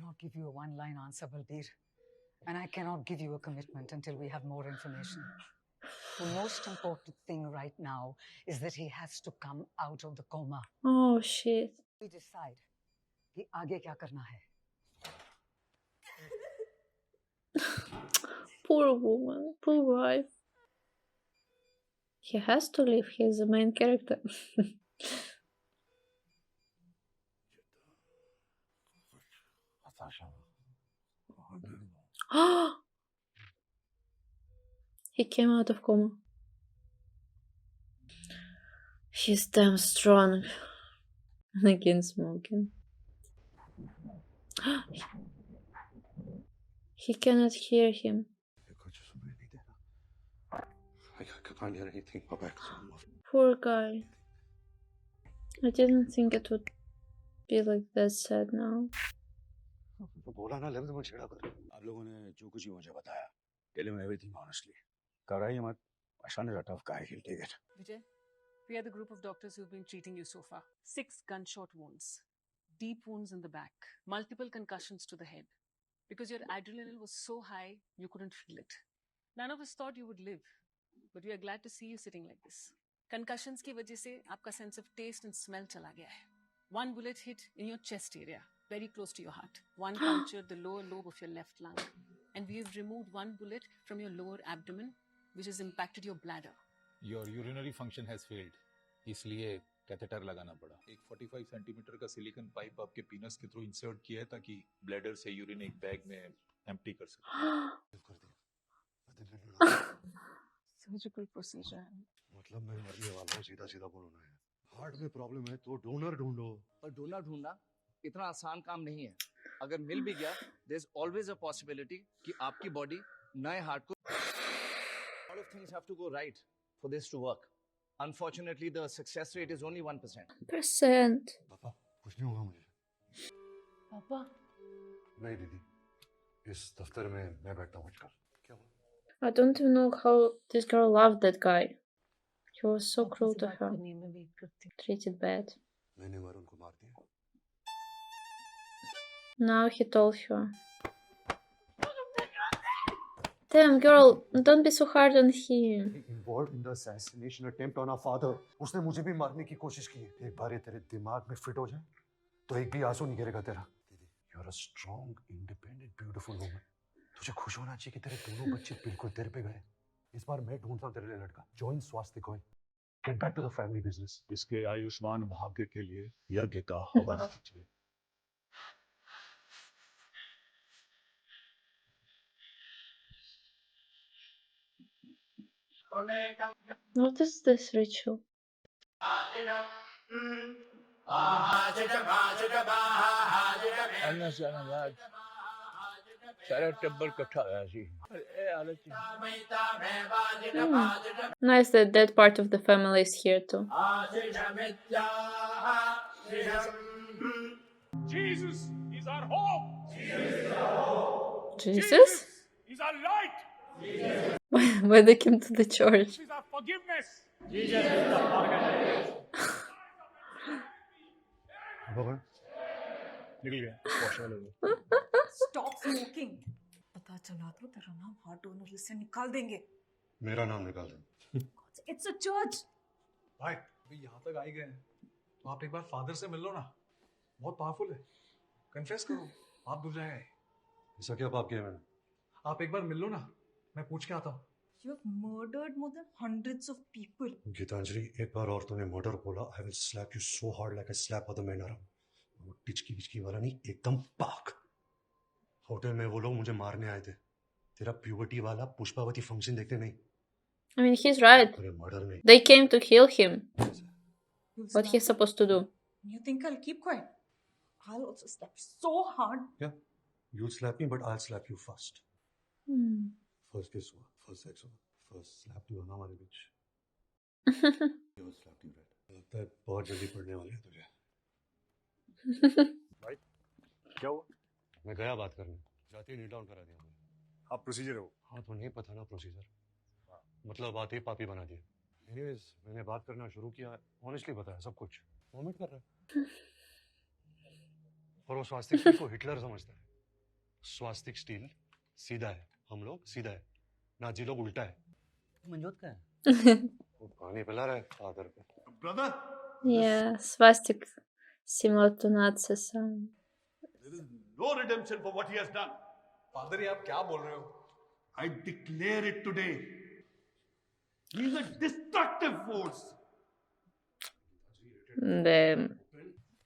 cannot give you a one-line answer, Balbir. And I cannot give you a commitment until we have more information. The most important thing right now is that he has to come out of the coma. Oh shit. We decide कि आगे क्या करना है. Poor woman, poor wife. He has to live, he's the main character. He came out of coma. He's damn strong. Again smoking. He cannot hear him. I can't hear anything. Poor guy. I didn't think it would be like that sad now. बोला ना लफ्ज मत छेड़ा कर. आप लोगों ने जो कुछ मुझे बताया, tell him everything honestly. घबराइए मत. Ashan is a tough guy. He'll take it. Vijay, we are the group of doctors who've been treating you so far. 6 gunshot wounds, deep wounds in the back, multiple concussions to the head. Because your adrenaline was so high, you couldn't feel it. None of us thought you would live, but we are glad to see you sitting like this. Concussions की वजह से आपका sense of taste and smell चला गया है. One bullet hit in your chest area, very close to your heart. One punctured the lower lobe of your left lung. And we have removed one bullet from your lower abdomen, which has impacted your bladder. Your urinary function has failed. इसलिए catheter लगाना पड़ा. एक 45 centimetre का silicon pipe आपके पीनस के through insert किया है ताकि ब्लैडर से यूरिन एक बैग में एम्प्टी कर सके. Surgical procedure. मतलब मैं मरने वाला हूँ, सीधा सीधा बोलो ना. हार्ट में प्रॉब्लम है तो डोनर ढूंढो. और डोनर ढूंढना इतना आसान काम नहीं है. अगर मिल भी गया, there's always a possibility कि आपकी बॉडी नए हार्ट को. All of things have to go right for this to work. Unfortunately, the success rate is only 1%. पापा, कुछ नहीं होगा मुझे. Papa. नहीं दीदी, इस दफ्तर में मैं बैठता हूँ आजकल. क्या हुआ? I don't even know how this girl loved that guy. He was so cruel to her. Treated bad. मैंने वरुण को मार दिया. Now he told her. Damn girl, don't be so hard on him. Involved in the assassination attempt on our father. उसने मुझे भी मारने की कोशिश की है. एक बार ये तेरे दिमाग में फिट हो जाए, तो एक भी आंसू नहीं गिरेगा तेरा. दीदी, you're a strong, independent, beautiful woman. तुझे खुश होना चाहिए कि तेरे दोनों बच्चे बिल्कुल तेरे पे गए. इस बार मैं ढूंढता हूँ तेरे लिए लड़का. Join स्वास्थ्य कोई. Get back to the family business. इसके आयुष्मान भाग्य के लिए यज्ञ का हवन कीजिए. What is this ritual? सारा टब्बर इकट्ठा होया सी. Nice that that part of the family is here too. Jesus is our hope. Jesus? Is our light. Why they came to the church? Is our forgiveness. भगवान, निकल गया. Stop smoking. पता चला तो तेरा नाम हार्ट डोनर लिस्ट से निकाल देंगे. मेरा नाम निकाल दे. It's a church. भाई, अभी यहाँ तक आ ही गए हैं, तो आप एक बार फादर से मिल लो ना. बहुत पावरफुल है. कन्फेस करो, आप दूर जाएंगे. ऐसा क्या पाप किया मैंने? आप एक बार मिल लो ना, मैं पूछ के आता हूँ. You have murdered more than hundreds of people. Geetanjali, एक बार और तूने मर्डर बोला, I will slap you so hard like I slap other men around. वो टिचकी वाला नहीं, एकदम पाक. होटल में वो लोग मुझे मारने आए थे. तेरा प्यूबर्टी वाला पुष्पावती फंक्शन देखने नहीं. I mean, he's right. अरे मर्डर नहीं. They came to kill him. You'll What he's supposed to do? You think I'll keep quiet? I'll also slap you so hard. Yeah, you'll slap me, but I'll slap you first. First kiss हुआ, first sex हुआ, first slap हुआ ना हमारे बीच. First slap you right. लगता है बहुत जल्दी पड़ने वाले हैं तुझे. भाई, क्या हुआ? मैं गया बात करने, जाते ही नीट डाउन करा दिया. आप प्रोसीजर हो. हाँ, तो नहीं पता ना प्रोसीजर. मतलब बात ही पापी बना दिया. Anyways, मैंने बात करना शुरू किया. Honestly बताया सब कुछ. वॉमिट कर रहा है. और वो स्वास्तिक को हिटलर समझता है. स्वास्तिक स्टील सीधा है, हम लोग सीधा है, नाजी लोग उल्टा है। मंजोत का है? वो पानी पिला रहा है फादर को। Brother, Yeah, swastik similar to Nazi sign. there is no redemption for what he has done. Father ये आप क्या बोल रहे हो? I declare it today. He is a destructive force. Damn.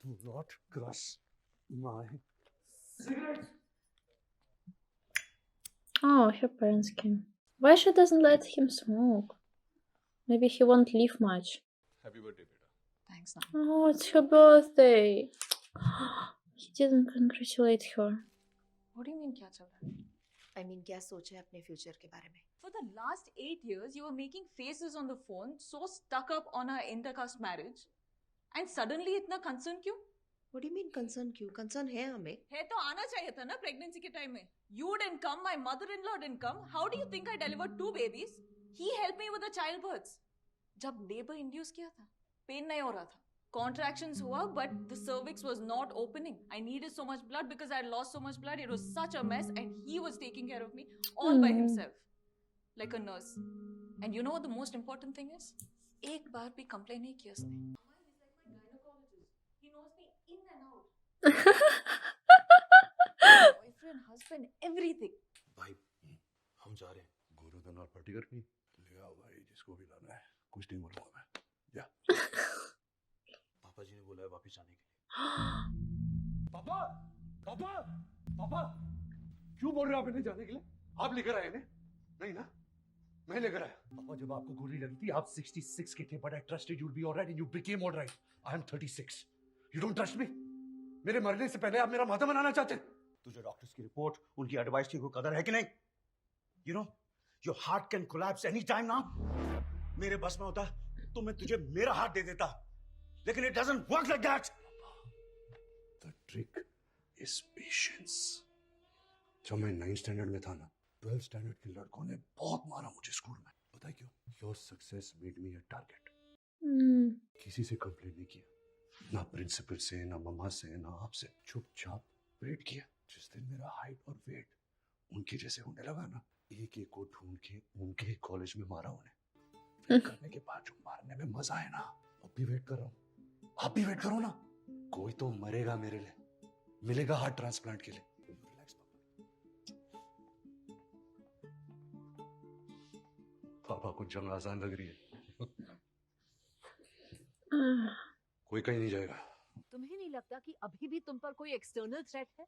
Do not crush my Cigarettes. Oh, her parents came. Why she doesn't let him smoke? Maybe he won't live much. Happy birthday, beta. Thanks, Nan. Oh, it's her birthday. He didn't congratulate her. What do you mean, क्या चल रहा है? I mean, क्या सोचा है अपने future के बारे में? For the last 8 years, you were making faces on the phone, so stuck up on our intercaste marriage. And suddenly इतना concern क्यों? What do you mean concern क्यों? Concern है हमें. है तो आना चाहिए था ना pregnancy के time में. You didn't come, my mother-in-law didn't come. How do you think I delivered 2 babies? He helped me with the childbirths. जब labor induce किया था, pain नहीं हो रहा था. Contractions हुआ, but the cervix was not opening. I needed so much blood because I had lost so much blood. It was such a mess, and he was taking care of me all by himself, like a nurse. And you know what the most important thing is? एक बार भी complain नहीं किया उसने. He knows me in and out. Boyfriend, husband, everything. भाई हम जा रहे हैं गोवर्धन और पार्टी करनी। ले आओ भाई जिसको भी लाना है, कुछ नहीं बोलूंगा मैं। जा। पापा जी ने बोला है वापस जाने के लिए। पापा पापा पापा क्यों बोल रहे हो आप इन्हें जाने के लिए? आप लेकर आए इन्हें? नहीं ना, मैं लेकर आया। पापा जब आपको गोली लगी थी आप 66 के थे, but I trusted you'd be alright and you became alright. I am 36. You don't trust me? मेरे मरने से पहले आप मेरा माता बनाना चाहते हैं? तुझे डॉक्टर्स की रिपोर्ट, उनकी एडवाइस की कोई कदर है कि नहीं? You know, your heart can collapse any time now. मेरे बस में होता तो मैं तुझे मेरा हाथ दे देता, लेकिन it doesn't work like that. The trick is patience. जब मैं 9th स्टैंडर्ड में था ना, 12th स्टैंडर्ड के लड़कों ने बहुत मारा मुझे स्कूल में। पता है क्यों? Your success made me a target. किसी से कंप्लेन नहीं किया, ना प्रिंसिपल से, ना मम्मा से, ना आपसे। चुपचाप वेट किया। जिस दिन मेरा हाइट और वेट उनके जैसे होने लगा ना, एक एक को ढूंढ के उनके कॉलेज में मारा उन्हें। वेट करने के बाद जो मारने में मजा है ना, अब भी वेट कर रहा हूँ। आप भी वेट करो ना, कोई तो मरेगा मेरे लिए, मिलेगा हार्ट ट्रांसप्लांट के लिए। रिलैक्स पापा को जंग आसान लग रही है। कोई कहीं नहीं जाएगा। तुम्हें नहीं लगता कि अभी भी तुम पर कोई एक्सटर्नल थ्रेट है?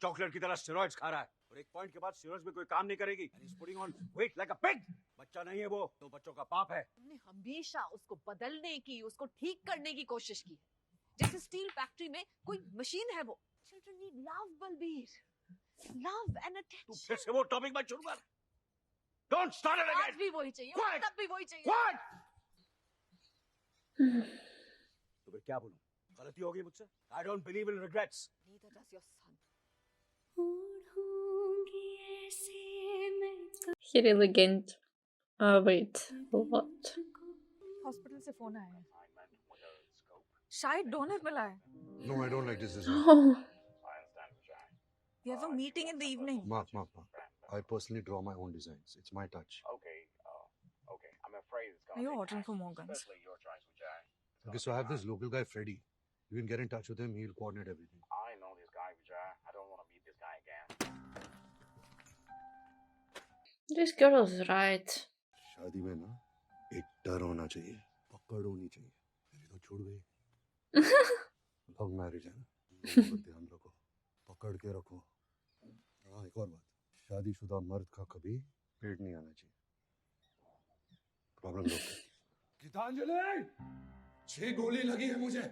चॉकलेट की तरह स्टेरॉइड्स खा रहा है और एक पॉइंट के बाद स्टेरॉइड्स में कोई काम नहीं करेगी। And he's putting on weight like a pig. बच्चा नहीं है वो, तो बच्चों का पाप है। तुमने हमेशा उसको बदलने की, उसको ठीक करने की कोशिश की। जैसे स्टील फैक्ट्री में कोई मशीन है वो। Children need love, Balbir. Love and attention. तू फिर से वो टॉपिक मत शुरू कर। Don't start it आज again. भी वही चाहिए, Quiet. तब भी वही चाहिए। Quiet. तो फिर क्या बोलूं? गलती हो गई मुझसे। I don't believe in regrets. Neither does your son. He really gained weight a lot. Hospital से फोन आया है, शायद डोनर मिला है. No, I don't like this design. Oh. We have a meeting in the evening. Mark. I personally draw my own designs. It's my touch. Okay. I'm afraid it's Are you ordering for more guns? your choice, Vijay. Okay, so I have this local guy, Freddy. You can get in touch with him. He'll coordinate everything. I know this guy, Vijay. I don't want to meet this guy again. This girl is right. शादी में ना एक डर होना चाहिए, पकड़ होनी चाहिए। मेरी तो छूट गई। लव मैरिज है ना, लोगों को ध्यान रखो, पकड़ के रखो। हाँ, एक और बात, शादीशुदा मर्द का कभी पेट नहीं आना चाहिए। प्रॉब्लम लोग। गीतांजलि, 6 गोली लगी है मुझे,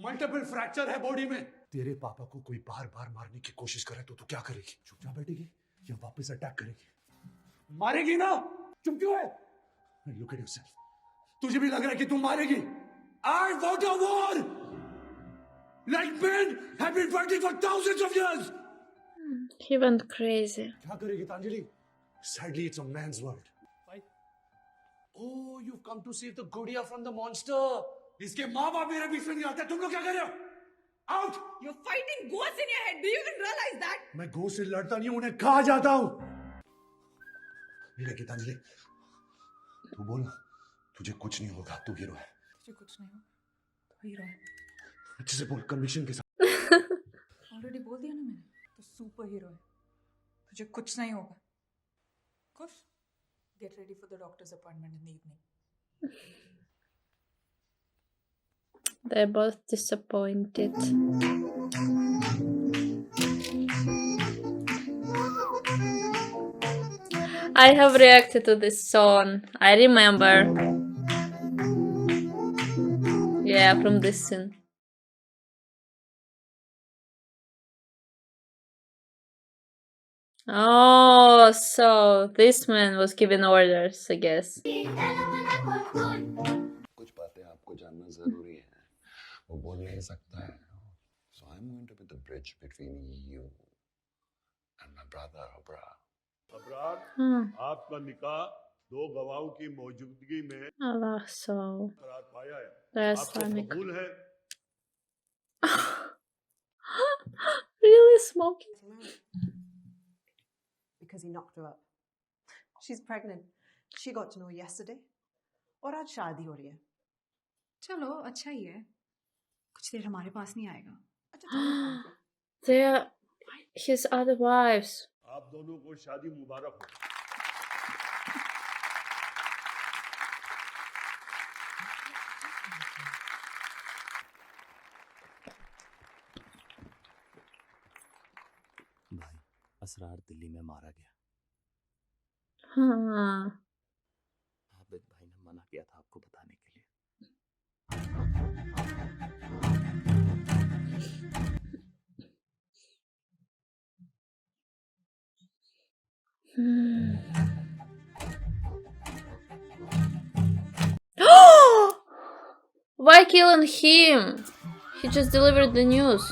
मल्टीपल फ्रैक्चर है बॉडी में। तेरे पापा को कोई बार बार मारने की कोशिश करे तो तू क्या करेगी? चुपचाप बैठेगी या वापस अटैक करेगी? मारेगी ना, चुप क्यों है? Look at yourself. तुझे भी लग रहा है कि तू मारेगी? I want a war, like men have been fighting for thousands of years. He went crazy. क्या करेगी Geetanjali? Sadly, it's a man's world. Why? Oh, you've come to save the Gudiya from the monster. इसके माँ बाप मेरे बीच में नहीं आते, तुम लोग क्या कर रहे हो? Out! You're fighting ghosts in your head. Do you even realize that? मैं घोष से लड़ता नहीं हूं, उन्हें कहा जाता हूं। मेरे गीतांजलि, तू बोल, तुझे कुछ नहीं होगा, तू हीरो है। तुझे कुछ नहीं हो, तो हीरो है। अच्छे से बोल, कन्विक्शन के साथ। ऑलरेडी बोल दिया ना मैंने, तो सुपर हीरो है। तुझे कुछ नहीं होगा। खुश? Get ready for the doctor's appointment in the evening. They're both disappointed. I have reacted to this song. I remember. Yeah, from this scene. Oh, so this man was giving orders, I guess. कुछ बातें आपको जानना जरूरी है, वो बोल नहीं सकता है। So I'm going to be the bridge between you and my brother Abrar. Abrar, आपका निकाह दो गवाहों की मौजूदगी में Allah, so करार पाया है। that's आपको Islamic. कबूल है? Really smoking? Because he knocked her up. She's pregnant. She got to know yesterday. और आज शादी हो रही है। चलो अच्छा ही है, कुछ देर हमारे पास नहीं आएगा। They're his other wives. आप दोनों को शादी मुबारक हो। भाई, असरार दिल्ली में मारा गया। हाँ। आबिद भाई ने मना किया था आपको बताने के लिए। Why killing him? He just delivered the news.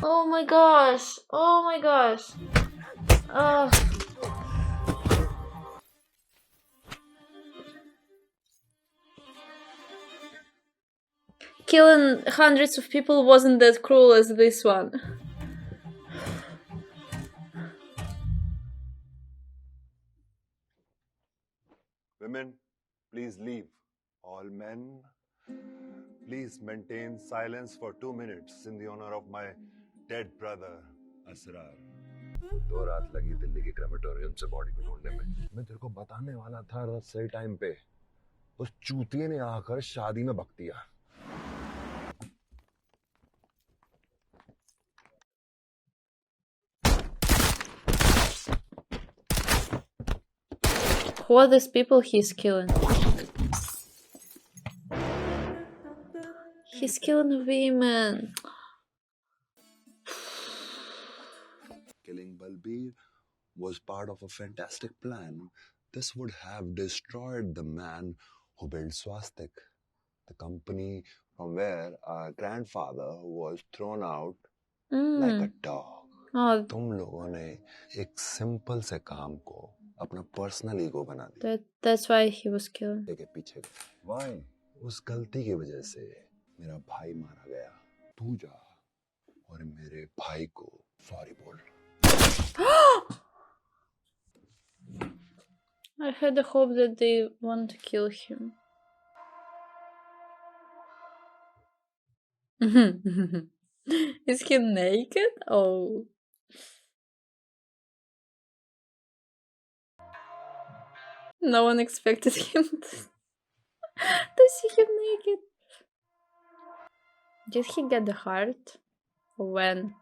Oh my gosh! Oh my gosh! Killing hundreds of people wasn't that cruel as this one. Women, please leave. All men, please maintain silence for 2 minutes in the honor of my dead brother, Asrar. 2 रात लगी दिल्ली के crematorium से body को ढूंढने में। मैं तेरे को बताने वाला था सही टाइम पे। उस चूतिए ने आकर शादी में बक दिया। Who are these people he's killing? He's killing women. Killing Balbir was part of a fantastic plan. This would have destroyed the man who built Swastik, the company from where our grandfather was thrown out like a dog. Oh, तुम लोगों ने एक simple से काम को अपना personal ego बना दिया। that's why he was killed. के पीछे Why? उस गलती की वजह से मेरा भाई मारा गया। तू जा और मेरे भाई को सॉरी बोल। I had the hope that they want to kill him. Is he naked? Oh. No one expected him to see him naked. Did he get the heart? When?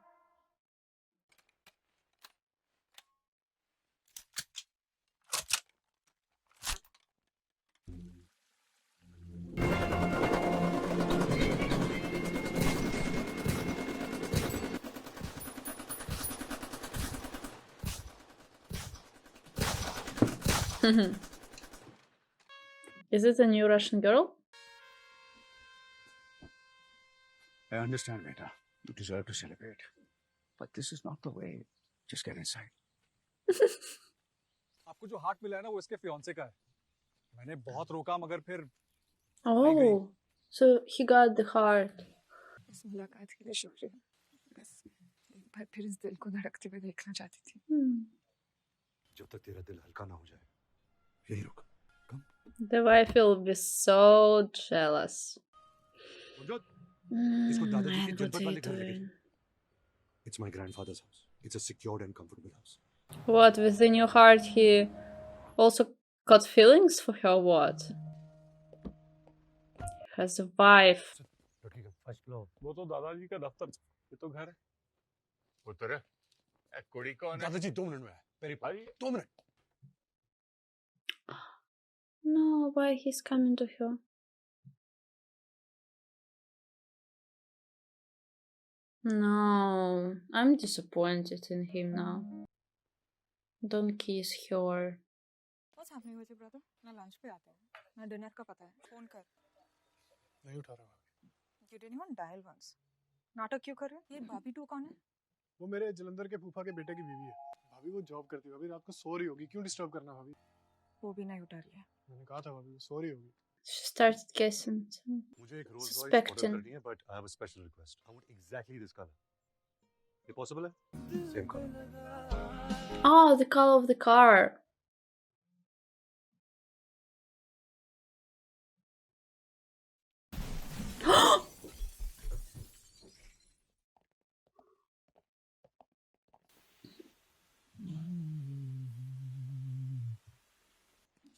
Is it a new Russian girl? I understand, Beta. You deserve to celebrate. But this is not the way. Just get inside. आपको जो heart मिला है ना वो इसके fiance का है। मैंने बहुत रोका मगर फिर Oh, so he got the heart. इस मुलाकात के लिए शुक्रिया। बस एक बार फिर इस दिल को धड़कते हुए देखना चाहती थी। जब तक तेरा दिल हल्का ना हो जाए, यही रुक। The wife will be so jealous. इसको दादाजी के Man, जनपद what are वाले you घर ले doing? It's my grandfather's house. It's a secured and comfortable house. What, with the new heart he also got feelings for her, what? He has a wife. First floor. वो तो दादाजी का दफ्तर, ये तो घर है। उतर कुड़ी कौन है? दादाजी 2 मिनट में है। मेरी भाई 2 minute. No, why he's coming to her? No, I'm disappointed in him now. Don't kiss her. What's happening with you, brother? मैं लंच पे आता हूँ। मैं डिनर का पता है। फोन कर। नहीं उठा रहा। You didn't even dial once. नाटक क्यों कर रहे हो? ये भाभी टू कौन है? वो मेरे जलंधर के फूफा के बेटे की बीवी है। भाभी वो जॉब करती है। भाभी रात को सो रही होगी। क्यों डिस्टर्ब करना भाभी? वो भी नहीं उठा रही है। मैंने कहा था भाभी वो सो रही होगी। She started guessing, मुझे एक रोल्स रॉयस ऑर्डर suspecting. करनी है, but I have a special request. I want exactly this color. ये possible है? Same color. Oh, the color of the car.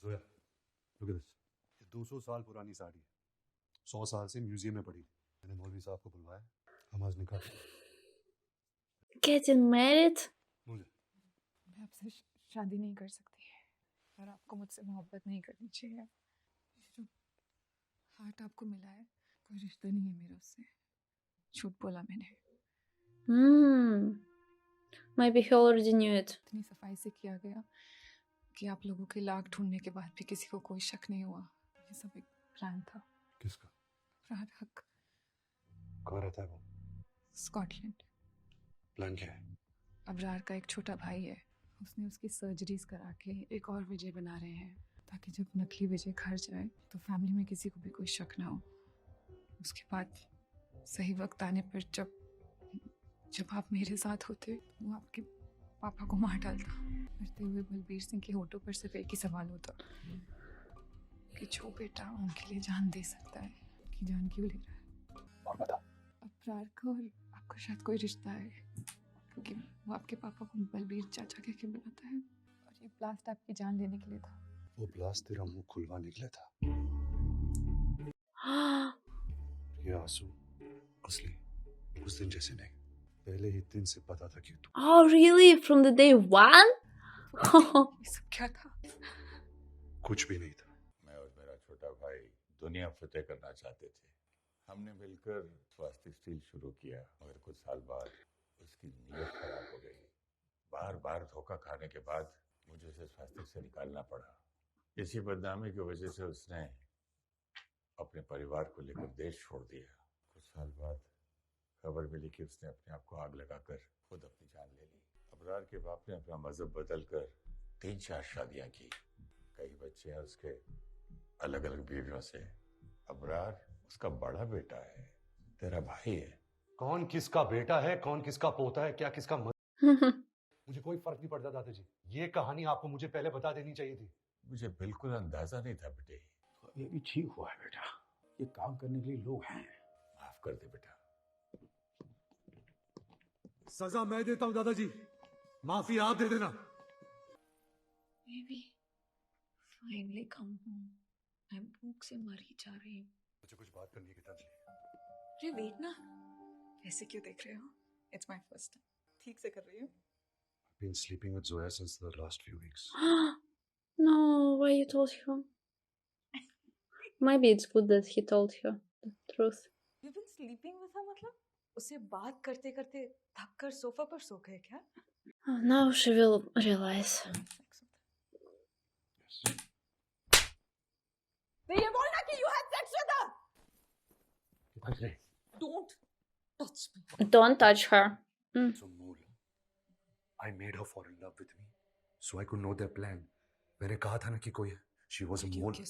Zoya, look at this. ये 200 साल पुरानी साड़ी है। 100 साल से म्यूजियम में पड़ी। मैंने मौलवी साहब को बुलवाया। हम आज निकाह। Getting married? मैं आपसे शादी नहीं कर सकती और आपको मुझसे मोहब्बत नहीं करनी चाहिए। जो हार्ट आपको मिला है, कोई रिश्ता नहीं है मेरा उससे। झूठ बोला मैंने। Maybe he already knew it. इतनी सफाई से किया गया कि आप लोगों के लाख ढूंढने के बाद भी किसी को कोई शक नहीं हुआ। ये सब एक प्लान था। किसका? राहक। कहाँ रहता है वो? स्कॉटलैंड। प्लान क्या है? अबरार का एक छोटा भाई है। उसने उसकी सर्जरीज करा के एक और विजय बना रहे हैं ताकि जब नकली विजय घर जाए तो फैमिली में किसी को भी कोई शक ना हो। उसके बाद सही वक्त आने पर जब आप मेरे साथ होते वो आपके पापा को मार डालता। मरते हुए बलबीर सिंह के होठों पर सिर्फ एक ही सवाल होता कि जो बेटा उनके लिए जान दे सकता है कि जान क्यों ले रहा है। और बता। अबरार का और आपका शायद कोई रिश्ता है क्योंकि वो आपके पापा को बलबीर चाचा कह के बुलाता है और ये ब्लास्ट आपकी जान लेने के लिए था। वो ब्लास्ट तेरा मुंह खुलवाने के लिए था। ये आंसू असली उस दिन जैसे नहीं। पहले ही दिन से पता था कि तू। Oh, really? From the day one? ये सब क्या था? कुछ भी नहीं था। मैं और मेरा छोटा भाई दुनिया फतेह करना चाहते थे। हमने मिलकर स्वास्तिक स्टील शुरू किया, मगर कुछ साल बाद उसकी नीयत खराब हो गई। बार बार धोखा खाने के बाद मुझे उसे स्वास्तिक से निकालना पड़ा। इसी बदनामी की वजह से उसने अपने परिवार को लेकर देश छोड़ दिया। कुछ साल बाद खबर मिली कि उसने अपने आप को आग लगाकर खुद अपनी जान ले ली। अबरार के बाप ने अपना मजहब बदलकर 3-4 शादियां की। कई बच्चे हैं उसके अलग अलग बीवियों से। अबरार उसका बड़ा बेटा है, तेरा भाई है। कौन किसका बेटा है, कौन किसका पोता है, क्या किसका मुझे कोई फर्क नहीं पड़ता दादाजी। ये कहानी आपको मुझे पहले बता देनी चाहिए थी। मुझे बिल्कुल अंदाजा नहीं था बेटे। ये भी ठीक हुआ है बेटा। ये काम करने के लिए लोग हैं। माफ कर दे बेटा। सजा मैं देता हूँ दादाजी, माफी आप दे देना। Baby, finally come home. मैं भूख से मर ही जा रही हूँ। मुझे कुछ बात करनी है गीतांजलि। अरे वेट ना, ऐसे क्यों देख रहे हो? It's my first time. ठीक से कर रही हूँ। I've been sleeping with Zoya since the last few weeks. No, why you told her? Maybe it's good that he told her the truth. You've been sleeping with her मतलब? उससे बात करते करते थक कर सोफा पर सो गए क्या? Oh, now she will realize. ये बोलना कि you had sex with her. Geetanjali, Don't touch me. Don't touch her. So Mool, I made her fall in love with me, so I could know their plan. मैंने कहा था ना कि कोई है. She was a mole.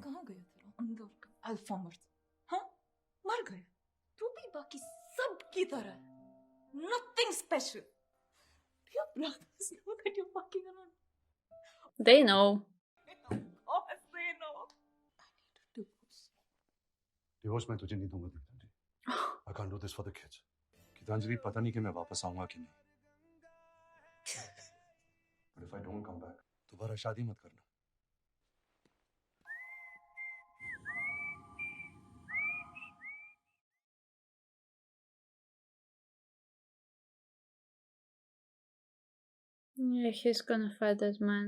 कहाँ गया तेरा? अंदर का अल्फा मर्द, हाँ, मर गए। तू भी बाकी सब की तरह, nothing special. Do your brothers know that you're fucking around? They know. Of course they know. Divorce मैं तुझे नहीं दूंगा Geetanjali. I can't do this for the kids. Geetanjali पता नहीं कि मैं वापस आऊंगा कि नहीं। But if I don't come back, दोबारा शादी मत करना। Yeah, he's gonna fight that man.